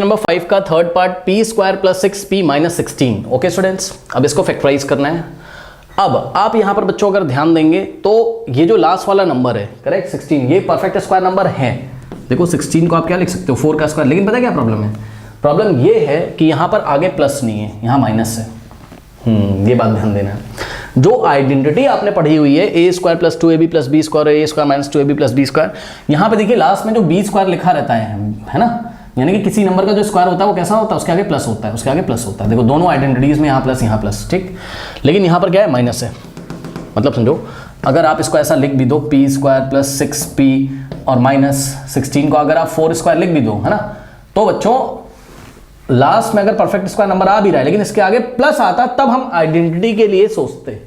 Number 5 का third part P square plus 6p minus 16। Okay students, अब इसको factorise करना है। अब आप यहां पर बच्चों अगर ध्यान देंगे तो ये जो लास्ट वाला नंबर है करेक्ट 16, ये परफेक्ट स्क्वायर नंबर है। देखो 16 को आप क्या लिख सकते हो 4 का स्क्वायर, लेकिन पता है क्या प्रॉब्लम है? प्रॉब्लम ये है कि यहां पर आगे प्लस नहीं है, यहां माइनस है। ये बात ध्यान देना है। जो आइडेंटिटी आपने पढ़ी हुई है A square plus 2ab plus B square, A square minus 2ab plus B square, यहां पे देखिए लास्ट में जो बी स्क्वायर लिखा रहता है ना, यानी कि किसी नंबर का जो स्क्वायर होता है वो कैसा होता है, उसके आगे प्लस होता है, उसके आगे प्लस होता है। देखो दोनों आइडेंटिटीज में यहाँ प्लस, ठीक। लेकिन यहाँ पर क्या है, माइनस है। मतलब समझो अगर आप इसको ऐसा लिख भी दो पी स्क्वायर प्लस 6p और माइनस 16 को अगर आप 4 स्क्वायर लिख भी दो, है ना, तो बच्चों लास्ट में अगर परफेक्ट स्क्वायर नंबर आ भी रहा है लेकिन इसके आगे प्लस आता तब हम आइडेंटिटी के लिए सोचते।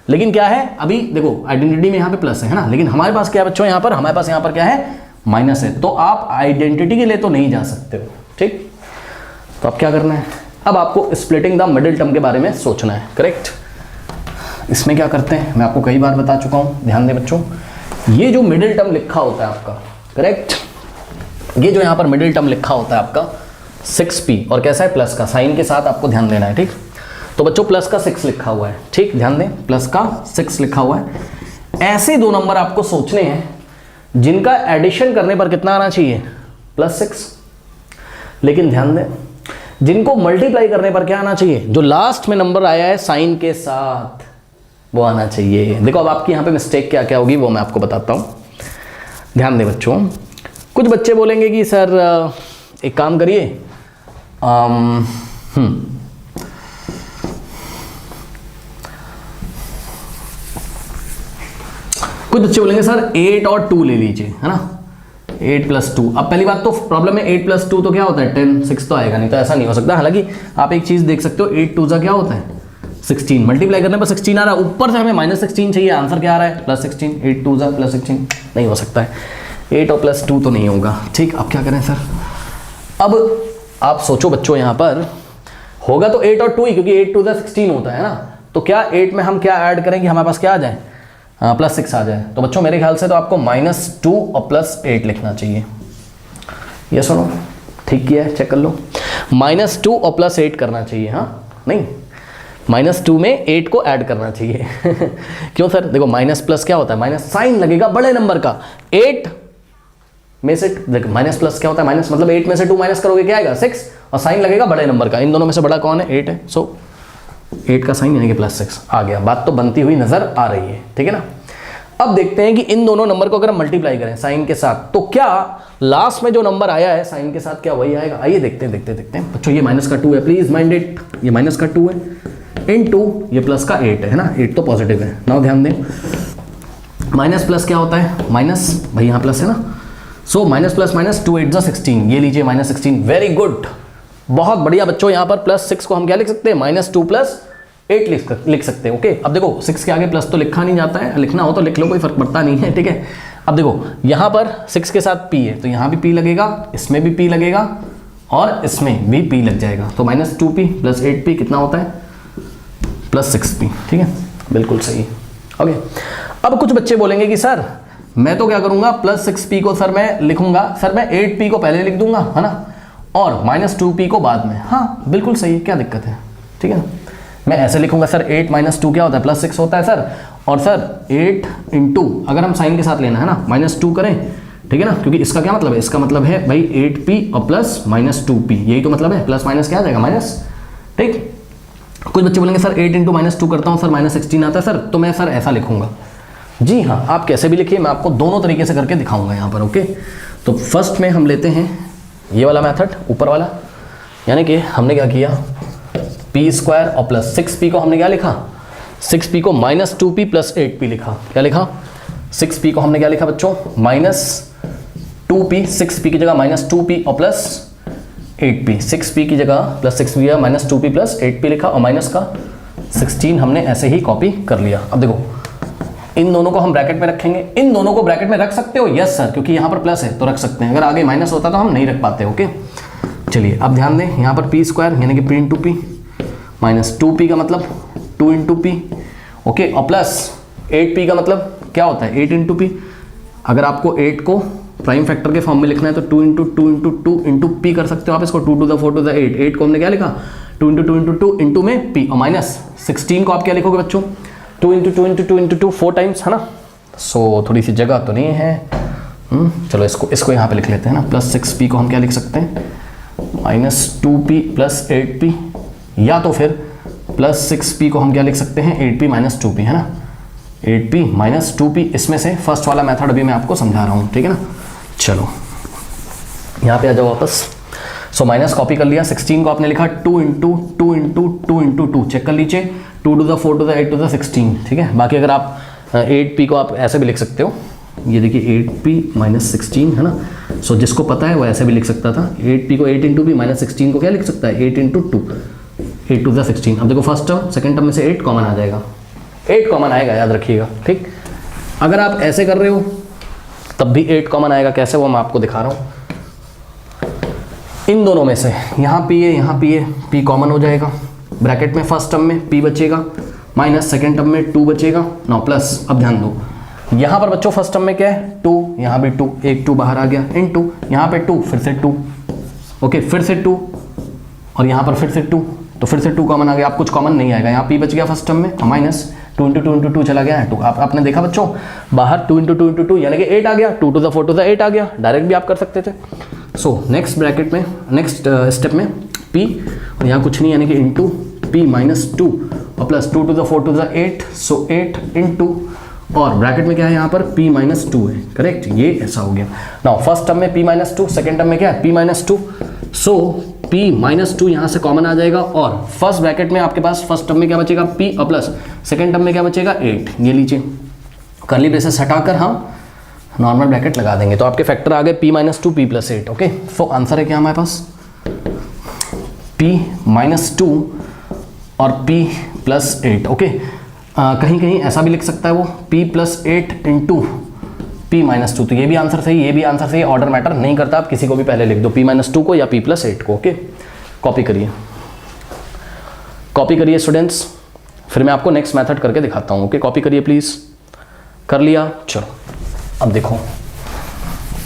लेकिन क्या है, अभी देखो आइडेंटिटी में यहाँ पे प्लस है ना, लेकिन हमारे पास क्या है बच्चों, हमारे पास यहाँ पर क्या है, माइनस है। तो आप आइडेंटिटी के लिए तो नहीं जा सकते हो, ठीक। तो अब क्या करना है, अब आपको स्प्लिटिंग द मिडिल टर्म के बारे में सोचना है, करेक्ट। इसमें क्या करते हैं, मैं आपको कई बार बता चुका हूं, ध्यान दें बच्चों। ये जो मिडिल टर्म लिखा होता है आपका, करेक्ट, ये जो यहां पर मिडिल टर्म लिखा होता है आपका 6p और कैसा है, प्लस का साइन के साथ आपको ध्यान देना है, ठीक। तो बच्चों प्लस का 6 लिखा हुआ है, ठीक, ध्यान दें, प्लस का 6 लिखा हुआ है। ऐसे दो नंबर आपको सोचने हैं जिनका एडिशन करने पर कितना आना चाहिए, +6। लेकिन ध्यान दें जिनको मल्टीप्लाई करने पर क्या आना चाहिए, जो लास्ट में नंबर आया है साइन के साथ वो आना चाहिए। देखो अब आपकी यहां पे मिस्टेक क्या क्या होगी वो मैं आपको बताता हूं, ध्यान दें बच्चों। कुछ बच्चे बोलेंगे कि सर एक काम करिए, कुछ बच्चे बोलेंगे सर 8 और 2 ले लीजिए, है ना, 8 + 2। अब पहली बात तो प्रॉब्लम है 8 + 2 तो क्या होता है 10, 6 तो आएगा नहीं, तो ऐसा नहीं हो सकता। हालांकि आप एक चीज देख सकते हो 8 × 2 क्या होता है 16, मल्टीप्लाई करने पर 16 आ रहा है, ऊपर से हमें -16 चाहिए, आंसर क्या आ रहा है +16, 8 × 2 +16, नहीं हो सकता है, 8 और +2 तो नहीं होगा, ठीक। अब क्या करें सर, अब आप सोचो बच्चों, यहाँ पर होगा तो 8 और 2 ही, क्योंकि 8 × 2 = 16 होता है ना। तो क्या 8 में हम क्या ऐड करें कि हमारे पास क्या आ जाए, +6 आ जाए। तो बच्चों मेरे ख्याल से तो आपको -2 और +8 लिखना चाहिए। ये सुनो, ठीक किया है, चेक कर लो, -2 और +8 करना चाहिए, हाँ, नहीं -2 में 8 को ऐड करना चाहिए। क्यों सर, देखो माइनस प्लस क्या होता है, माइनस साइन लगेगा बड़े नंबर का, 8 में से देखो माइनस प्लस क्या होता है, माइनस मतलब 8 में से 2 माइनस करोगे क्या आएगा 6, और साइन लगेगा बड़े नंबर का। इन दोनों में से बड़ा कौन है, 8 है, सो 8 का साइन यानी कि +6 आ गया। बात तो बनती हुई नजर आ रही है, ठीक है ना। अब देखते हैं कि इन दोनों नंबर को अगर हम मल्टीप्लाई करें साइन के साथ तो क्या लास्ट में जो नंबर आया है साइन के साथ क्या वही आएगा। आइए देखते हैं बच्चों, ये -2 है, प्लीज माइंड इट, ये -2 है इनटू ये प्लस का 8 है ना, 8 तो पॉजिटिव है। नाउ ध्यान दें माइनस प्लस क्या होता है, माइनस, भाई यहाँ प्लस है ना, सो -+- 2 8 16, ये लीजिए -16, वेरी गुड, बहुत बढ़िया बच्चों। यहाँ पर +6 को हम क्या लिख सकते हैं, -2 + 8 लिख सकते हैं, ओके। अब देखो 6 के आगे प्लस तो लिखा नहीं जाता है, लिखना हो तो लिख लो, कोई फर्क पड़ता नहीं है, ठीक है। अब देखो यहाँ पर 6 के साथ p है तो यहाँ भी p लगेगा, इसमें भी p लगेगा और इसमें भी p लग जाएगा, तो -2p + 8p कितना होता है, +6p, ठीक है, बिल्कुल सही, ओके। अब कुछ बच्चे बोलेंगे कि सर मैं तो क्या करूंगा, +6p को सर मैं लिखूंगा, सर मैं 8p को पहले लिख दूंगा, है ना, और -2p को बाद में। हाँ बिल्कुल सही, क्या दिक्कत है, ठीक है ना। मैं ऐसे लिखूंगा सर 8 - 2 क्या होता है, +6 होता है सर, और सर 8 × अगर हम साइन के साथ लेना है ना -2 करें, ठीक है ना, क्योंकि इसका क्या मतलब है, इसका मतलब है भाई 8p और प्लस -2p, यही तो मतलब है, प्लस माइनस क्या आ जाएगा माइनस, ठीक। कुछ बच्चे बोलेंगे सर 8 × -2 करता हूँ सर -16 आता है सर, तो मैं सर ऐसा लिखूंगा। जी हाँ, आप कैसे भी लिखिए, मैं आपको दोनों तरीके से करके दिखाऊंगा यहाँ पर, ओके। तो फर्स्ट में हम लेते हैं ये वाला मेथड, ऊपर वाला, यानी कि हमने क्या किया, p² और +6p को हमने क्या लिखा, 6p को -2p + 8p लिखा, क्या लिखा, 6p को हमने क्या लिखा बच्चों, -2p, 6p की जगह -2p और +8p, 6p की जगह +6p की जगह -2p + 8p लिखा, और माइनस का 16 हमने ऐसे ही कॉपी कर लिया। अब देखो इन दोनों को हम ब्रैकेट में रखेंगे, इन दोनों को ब्रैकेट में रख सकते हो, यस सर, क्योंकि यहाँ पर प्लस है तो रख सकते हैं, अगर आगे माइनस होता तो हम नहीं रख पाते, ओके। चलिए अब ध्यान दें, यहाँ पर p² यानी कि p × p, -2p का मतलब 2 × p, ओके, और +8p का मतलब क्या होता है 8 × p। अगर आपको 8 को प्राइम फैक्टर के फॉर्म में लिखना है तो 2 into two into two into P कर सकते हो आप इसको, 2 टू द 4 टू द 8, 8 को हमने क्या लिखा 2 into two into two into में पी, और माइनस 16 को आप क्या लिखोगे बच्चों 2 into two into two into to 4 times, है ना। सो थोड़ी सी जगह तो नहीं है, चलो इसको यहाँ पे लिख लेते हैं ना, प्लस 6p को हम क्या लिख सकते हैं माइनस 2p प्लस 8p, या तो फिर प्लस 6p को हम क्या लिख सकते हैं 8p माइनस 2p, है ना, 8p माइनस 2p, इसमें से फर्स्ट वाला मेथड अभी मैं आपको समझा रहा हूँ, ठीक है ना। चलो यहाँ पे आ जाओ वापस। सो माइनस कॉपी कर लिया, 16 को आपने लिखा 2 into two into two into two, check कर लीजिए 2 to the 4 to the 8 to the 16, ठीक है। बाकी अगर आप 8p को आप ऐसे भी लिख सकते हो, ये देखिए 8p माइनस 16, है ना। सो जिसको पता है वो ऐसे भी लिख सकता था, 8p को 8 इंटू p माइनस 16 को क्या लिख सकता है 8 इंटू टू 8 टू द 16। अब देखो फर्स्ट टर्म सेकंड टर्म में से 8 कॉमन आ जाएगा, 8 कॉमन आएगा, याद रखिएगा, ठीक। अगर आप ऐसे कर रहे हो तब भी 8 कॉमन आएगा, कैसे वो मैं आपको दिखा रहा हूँ। इन दोनों में से यहाँ p है यहाँ p है, p कॉमन हो जाएगा, ब्रैकेट में फर्स्ट टर्म में p बचेगा माइनस सेकेंड टर्म में 2 बचेगा, नाउ प्लस। अब ध्यान दो यहाँ पर बच्चों फर्स्ट टर्म में क्या है 2, यहाँ भी 2, एक 2 बाहर आ गया, इनटू यहाँ पे 2 फिर से 2, ओके फिर से 2, और यहाँ पर फिर से 2, तो फिर से 2 कॉमन आ गया, आप कुछ कॉमन नहीं आएगा, यहाँ p बच गया फर्स्ट टर्म में, minus 2 into two into to चला गया है 2। आपने देखा बच्चों बाहर 2 इंटू टू इंटू टू यानी कि 8 आ गया, 2 टू द 4 टू द 8 आ गया, डायरेक्ट भी आप कर सकते थे। सो नेक्स्ट ब्रैकेट में नेक्स्ट स्टेप में p, और यहाँ कुछ नहीं यानी कि इंटू p माइनस 2 और plus 2 to the 4 to the 8, so 8 into, और ब्रैकेट में क्या है यहाँ पर p माइनस 2 है, करेक्ट, ये ऐसा हो गया। नाउ फर्स्ट टर्म में p माइनस 2, सेकेंड टर्म में क्या है p माइनस 2, सो p माइनस 2 यहाँ से कॉमन आ जाएगा, और फर्स्ट ब्रैकेट में आपके पास फर्स्ट टर्म में क्या बचेगा p और प्लस सेकेंड टर्म में क्या बचेगा 8, ये लीजिए कर्ली ब्रेसेस हटाकर हम नॉर्मल ब्रैकेट लगा देंगे, तो आपके फैक्टर आ गए p minus 2 p plus 8, okay. So answer है क्या हमारे पास p माइनस 2 और p प्लस 8, ओके। कहीं कहीं ऐसा भी लिख सकता है वो p plus 8 into p minus 2, तो ये भी आंसर सही, ये भी आंसर सही, ऑर्डर मैटर नहीं करता, आप किसी को भी पहले लिख दो, p माइनस 2 को या p प्लस 8 को, ओके। कॉपी करिए, कॉपी करिए स्टूडेंट्स, फिर मैं आपको नेक्स्ट मेथड करके दिखाता हूँ, ओके। कॉपी करिए प्लीज, कर लिया, चलो अब देखो,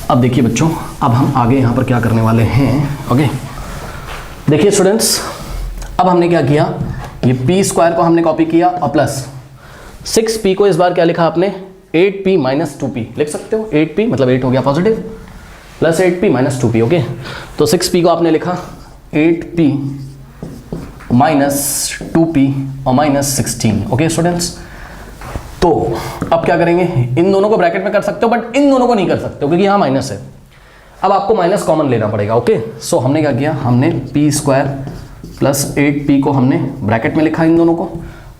अब देखिए बच्चों, अब हम आगे यहाँ पर क्या करने वाले हैं, ओके। देखिए स्टूडेंट्स, अब हमने क्या किया, ये p स्क्वायर को हमने कॉपी किया और प्लस 6p को इस बार क्या लिखा आपने 8p माइनस 2p लिख सकते हो, 8p मतलब 8 हो गया positive, plus 8p minus 2p, okay. तो 6p को आपने लिखा 8p माइनस 2p और माइनस 16, ओके स्टूडेंट्स। तो अब क्या करेंगे, इन दोनों को ब्रैकेट में कर सकते हो बट इन दोनों को नहीं कर सकते हो क्योंकि यहाँ माइनस है, अब आपको माइनस कॉमन लेना पड़ेगा, ओके। सो हमने क्या किया, हमने p स्क्वायर प्लस 8p को हमने ब्रैकेट में लिखा इन दोनों को,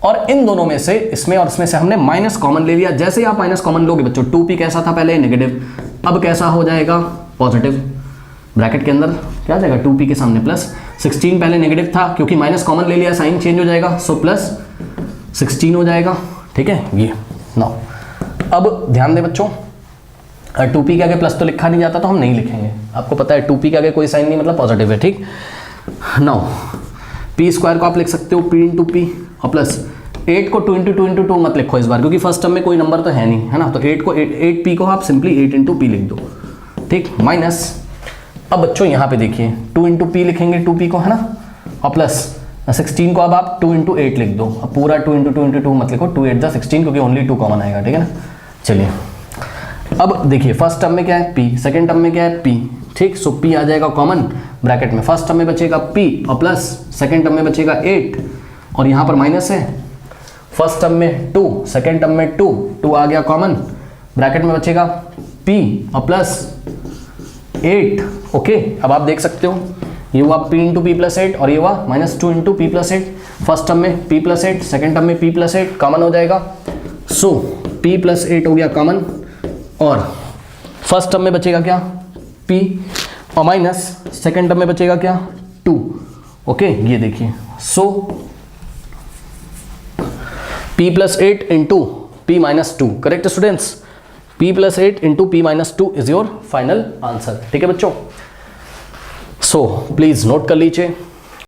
और इन दोनों में से इसमें और इसमें से हमने माइनस कॉमन ले लिया। जैसे ही आप माइनस कॉमन लोगे बच्चों, 2p कैसा था पहले नेगेटिव, अब कैसा हो जाएगा पॉजिटिव, ब्रैकेट के अंदर क्या आ जाएगा 2p के सामने प्लस 16, पहले नेगेटिव था क्योंकि माइनस कॉमन ले लिया, साइन चेंज हो जाएगा, सो प्लस 16 हो जाएगा, ठीक है। ये नाउ अब ध्यान दें बच्चों, 2p के आगे प्लस तो लिखा नहीं जाता तो हम नहीं लिखेंगे, आपको पता है 2p के आगे कोई साइन नहीं मतलब पॉजिटिव है, ठीक। नाउ p स्क्वायर को आप लिख सकते हो p इंटू पी और प्लस 8 को 2 इंटू टू इंटू टू मत लिखो इस बार क्योंकि फर्स्ट टर्म में कोई नंबर तो है नहीं, है ना, तो 8p को आप सिंपली 8 इंटू पी लिख दो, ठीक, माइनस। अब बच्चों यहाँ पे देखिए 2 इंटू पी लिखेंगे 2p को, है ना, और प्लस 16 को अब आप 2 इंटू 8 लिख दो, अब पूरा 2 इंटू टू इंटू टू मत लिखो, 2 8 द 16 क्योंकि ओनली 2 कॉमन आएगा, ठीक है ना। चलिए अब देखिए फर्स्ट टर्म में क्या है p, सेकेंड टर्म में क्या है p, ठीक। सो p आ जाएगा कॉमन, ब्रैकेट में फर्स्ट टर्म में बचेगा p और प्लस सेकेंड टर्म में बचेगा 8, और यहाँ पर माइनस है, फर्स्ट टर्म में 2, सेकेंड टर्म में 2 आ गया कॉमन, ब्रैकेट में बचेगा p और प्लस 8, ओके। अब आप देख सकते हो ये हुआ p इंटू पी प्लस 8 और ये हुआ minus 2 into P plus 8, first term में p प्लस 8, सेकेंड टर्म में p प्लस 8 कॉमन हो जाएगा, सो p प्लस 8 हो गया कॉमन, और फर्स्ट टर्म में बचेगा क्या p और माइनस सेकेंड टर्म में बचेगा क्या 2, ओके। ये देखिए, सो p plus 8 into p minus 2, correct students, p plus 8 into p minus 2 is your final answer, ठीक है बच्चों। सो प्लीज नोट कर लीजिए।